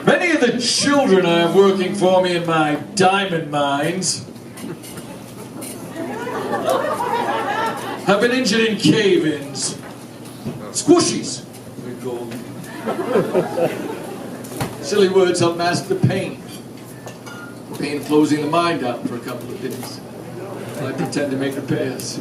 Many of the children I have working for me in my diamond mines have been injured in cave-ins. Squishies, we call them. Silly words help mask the pain. The pain of closing the mine down for a couple of days. I pretend to make repairs.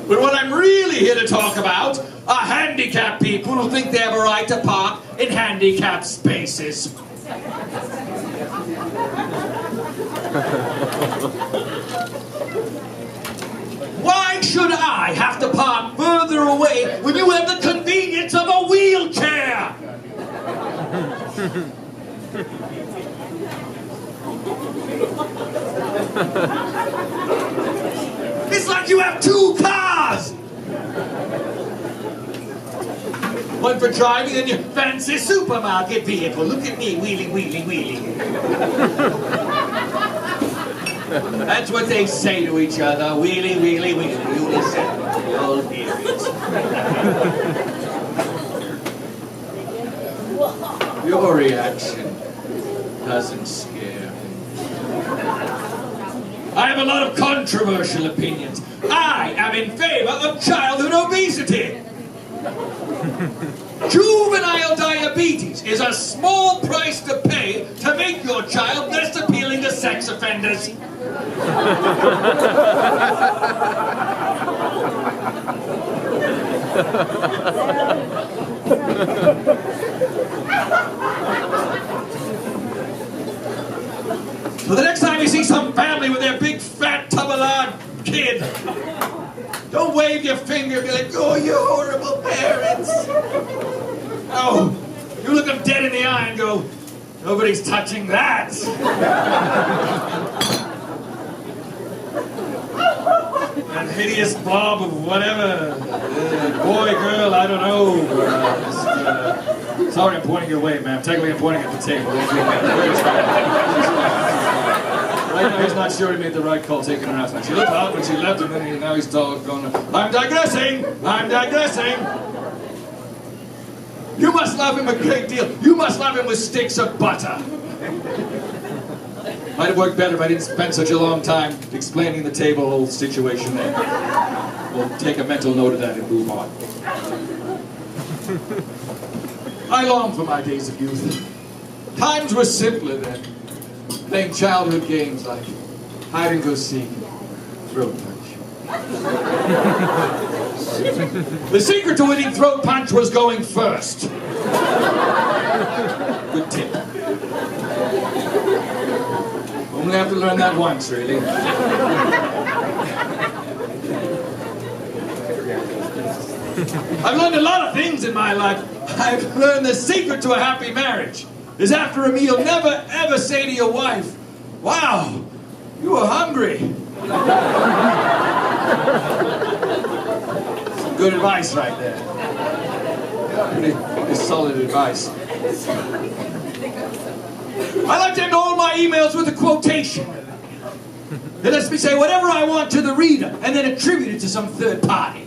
But what I'm really here to talk about are handicapped people who think they have a right to park in handicapped spaces. Why should I have to park further away when you have the convenience of a wheelchair? It's like you have two cars! One for driving and your fancy supermarket vehicle. Look at me, wheeling, wheeling, wheeling. That's what they say to each other. Wheelie, wheelie, wheelie. You listen. You'll hear it. Your reaction doesn't scare me. I have a lot of controversial opinions. I am in favor of childhood obesity. Juvenile diabetes is a small price to pay to make your child less appealing to sex offenders. So the next time you see some family with their big fat tub-a-lard kid, don't wave your finger and be like, oh, you horrible parents. Oh, you look them dead in the eye and go, nobody's touching that. That hideous blob of whatever, boy, girl, I don't know. Sorry, I'm pointing your way, ma'am. Technically, I'm pointing at the table. Right now, he's not sure he made the right call taking her out. She looked out when she left him, and now he's going, I'm digressing! I'm digressing! You must love him a great deal. You must love him with sticks of butter. Might have worked better if I didn't spend such a long time explaining the table situation there. We'll take a mental note of that and move on. I long for my days of youth. Times were simpler then. Playing childhood games like hide and go seek, throat punch. The secret to winning throat punch was going first. Good tip. Only have to learn that once, really. I've learned a lot of things in my life. I've learned the secret to a happy marriage is after a meal, never ever say to your wife, wow, you were hungry. Some good advice right there. Pretty solid advice. I like to end all my emails with a quotation. It lets me say whatever I want to the reader and then attribute it to some third party.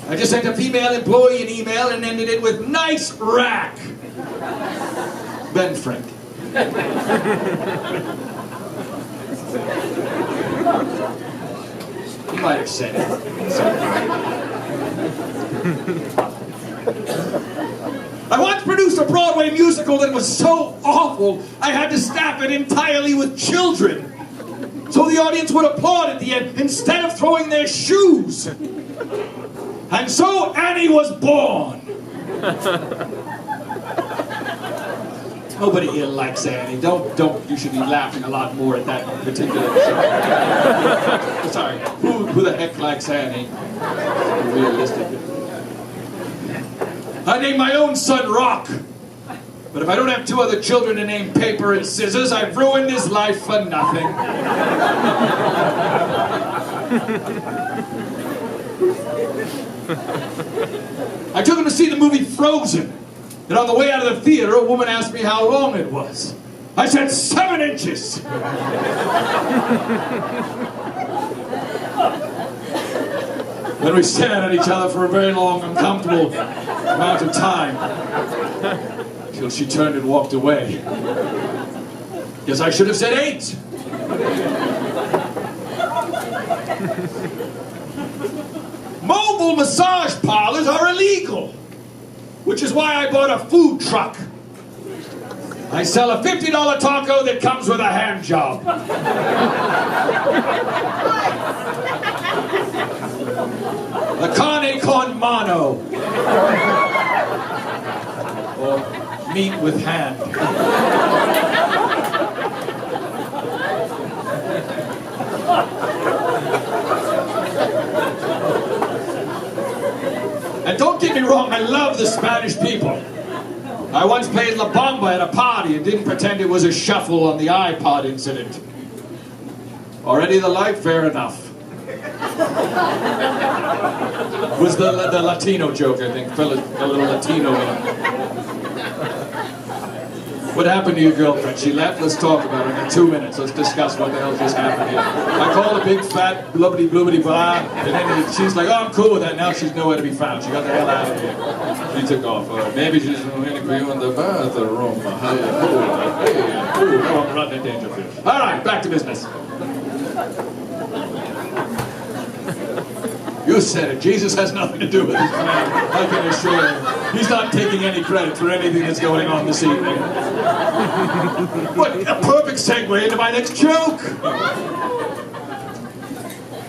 I just sent a female employee an email and ended it with nice rack. Ben Frank. He might have said it. I once produced a Broadway musical that was so awful I had to staff it entirely with children. So the audience would applaud at the end instead of throwing their shoes. And so Annie was born. Nobody here likes Annie. Don't. You should be laughing a lot more at that particular show. Sorry. Who the heck likes Annie? Realistically. I named my own son Rock. But if I don't have two other children to name Paper and Scissors, I've ruined his life for nothing. I took him to see the movie Frozen. And on the way out of the theater, a woman asked me how long it was. I said, 7 inches. Then we stared at each other for a very long, uncomfortable amount of time. Till she turned and walked away. Guess I should have said 8. Mobile massage parlors are illegal, which is why I bought a food truck. I sell a $50 taco that comes with a hand job. The carne con mano. Or meat with hand. And don't get me wrong, I love the Spanish people. I once played La Bamba at a party and didn't pretend it was a shuffle on the iPod incident. Already the light? Fair enough. Was the Latino joke, I think. A little Latino in it. What happened to your girlfriend? She left? Let's talk about it. I got 2 minutes. Let's discuss what the hell just happened here. I called a big fat blubbity blubbity blah, and then she's like, oh, I'm cool with that. Now she's nowhere to be found. She got the hell out of here. She took off. Maybe she's waiting for you in the bathroom. I'm running in danger here. All right, back to business. You said it. Jesus has nothing to do with this man. I can assure you. He's not taking any credit for anything that's going on this evening. But a perfect segue into my next joke.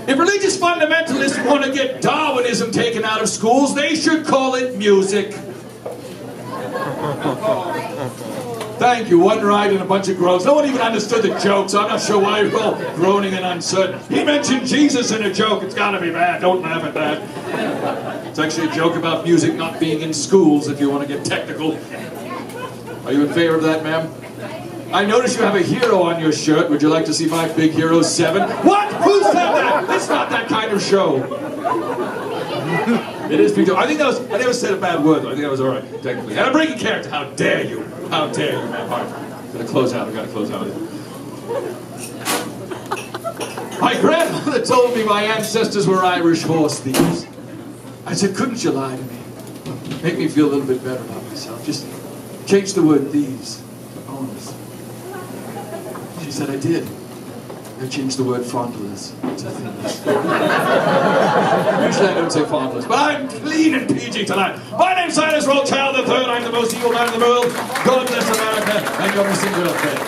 If religious fundamentalists want to get Darwinism taken out of schools, they should call it music. Thank you. One ride and a bunch of groans. No one even understood the joke, so I'm not sure why you're all groaning and uncertain. He mentioned Jesus in a joke. It's got to be bad. Don't laugh at that. It's actually a joke about music not being in schools, if you want to get technical. Are you in favor of that, ma'am? I notice you have a hero on your shirt. Would you like to see my big hero 7? What? Who said that? It's not that kind of show. It is I think that was, I never said a bad word though. I think that was alright, technically. And I'm breaking character. How dare you? How dare you, man? Alright, gotta close out. I gotta close out. My grandmother told me my ancestors were Irish horse thieves. I said, couldn't you lie to me? Make me feel a little bit better about myself. Just change the word thieves to owners. She said, I did. I changed the word fondlers to thieves. Usually I don't say fondlers, but I'm clean and PG tonight. My name's Silas Rothschild III. I'm the most evil man in the world. God bless America and your missing girlfriend.